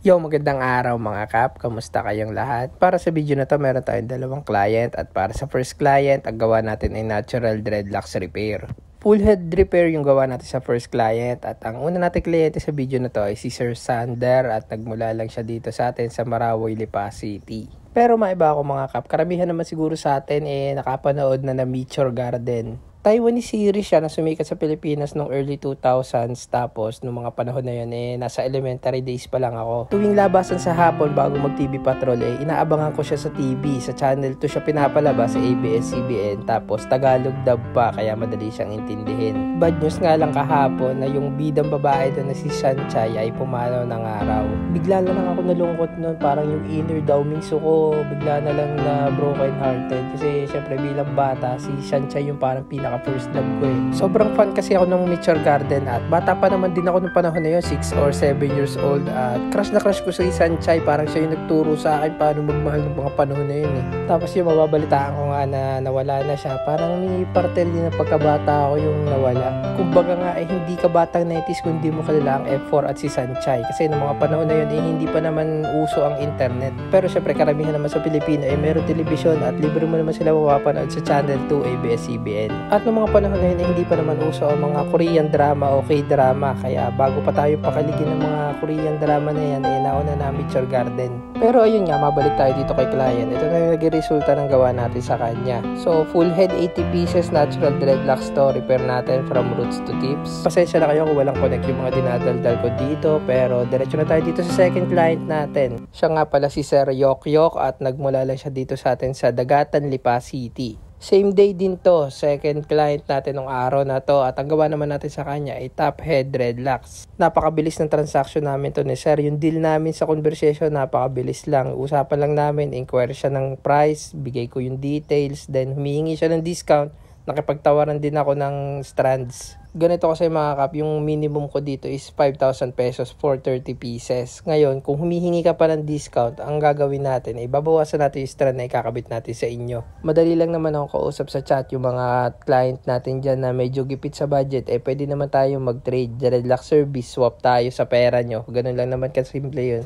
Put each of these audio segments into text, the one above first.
Yo, magandang araw mga kap. Kamusta kayong lahat? Para sa video na to, meron tayong dalawang client at para sa first client, ang gawa natin ay natural dreadlocks repair. Full head repair yung gawa natin sa first client at ang una natin kliyente sa video na to ay si Sir Sander at nagmula lang siya dito sa atin sa Marawi, Lipa City. Pero maiba ako mga kap, karamihan naman siguro sa atin nakapanood na Meteor Garden. Taiwanese series siya na sumikat sa Pilipinas noong early 2000s, tapos noong mga panahon na yun nasa elementary days pa lang ako. Tuwing labasan sa hapon bago mag TV Patrol inaabangan ko siya sa TV, sa channel 2 siya pinapalabas sa ABS-CBN, tapos Tagalog dub pa kaya madali siyang intindihin. Bad news nga lang kahapon na yung bidang babae doon na si Sanchay ay pumanaw ng araw. Bigla na lang ako nalungkot noon, parang yung inner Daomingsu ko bigla na lang na broken hearted kasi syempre bilang bata si Sanchay yung parang first love ko Sobrang fan kasi ako ng Meteor Garden at bata pa naman din ako nung panahon na yun, 6 or 7 years old at crush na crush ko sa Sanchay, parang siya yung nagturo sa akin paano magmahal ng mga panahon na yun Tapos yung mababalitaan ko nga na nawala na siya, parang may parte din ng pagkabata ako yung nawala. Kumbaga nga hindi ka batang 90s kung hindi mo kilala ang F4 at si Sanchay kasi nung mga panahon na yun hindi pa naman uso ang internet. Pero syempre karamihan naman sa Pilipino meron telebisyon at libre mo naman sila mapapanood sa channel 2 ABS-CBN. At noong mga panahon na yun hindi pa naman uso ang mga Korean drama o K-drama, kaya bago pa tayo pakaligin ng mga Korean drama na yan nauna na Meteor Garden. Pero ayun nga, mabalik tayo dito kay client. Ito na yung nag-resulta ng gawa natin sa kanya. So full head 80 pieces natural dreadlocks to repair natin from roots to tips. Pasensya na kayo kung walang connect yung mga dinadaldal ko dito, pero diretso na tayo dito sa second client natin. Siya nga pala si Sir Yok Yok at nagmula lang siya dito sa atin sa Dagatan, Lipa City. Same day din to, second client natin ng araw na to at ang gawa naman natin sa kanya ay top head dreadlocks. Napakabilis ng transaction namin to ni Sir. Yung deal namin sa conversation napakabilis lang. Usapan lang namin, inquire siya ng price, bigay ko yung details, then humihingi siya ng discount. Nakipagtawaran din ako ng strands. Ganito kasi mga kap, yung minimum ko dito is 5,000 pesos for 30 pieces. Ngayon, kung humihingi ka pa ng discount, ang gagawin natin ay babawasan natin yung strand na ikakabit natin sa inyo. Madali lang naman ako kausap sa chat yung mga client natin dyan na medyo gipit sa budget. Pwede naman tayo mag-trade. Dreadlock service, swap tayo sa pera nyo. Ganun lang naman kasimple yun.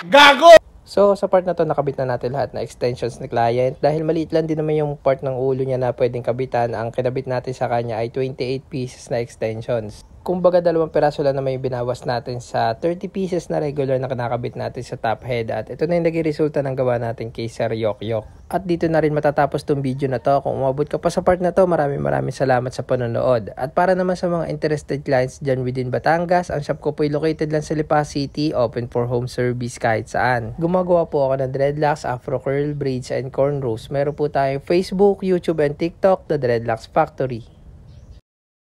Gago! So, sa part na to, nakabit na natin lahat na extensions ni client. Dahil maliit lang din naman yung part ng ulo niya na pwedeng kabitan, ang kinabit natin sa kanya ay 28 pieces na extensions. Kumbaga 2 piraso lang naman yung binawas natin sa 30 pieces na regular na kinakabit natin sa top head. At ito na yung naging resulta ng gawa natin kay Sir Yok Yok. At dito na rin matatapos tong video na to. Kung umabot ka pa sa part na to, maraming salamat sa panonood. At para naman sa mga interested clients dyan within Batangas, ang shop ko po ay located lang sa Lipa City, open for home service kahit saan. Gumagawa po ako ng dreadlocks, afro curl, braids, and cornrows. Meron po tayong Facebook, YouTube, and TikTok, The Dreadlocks Factory.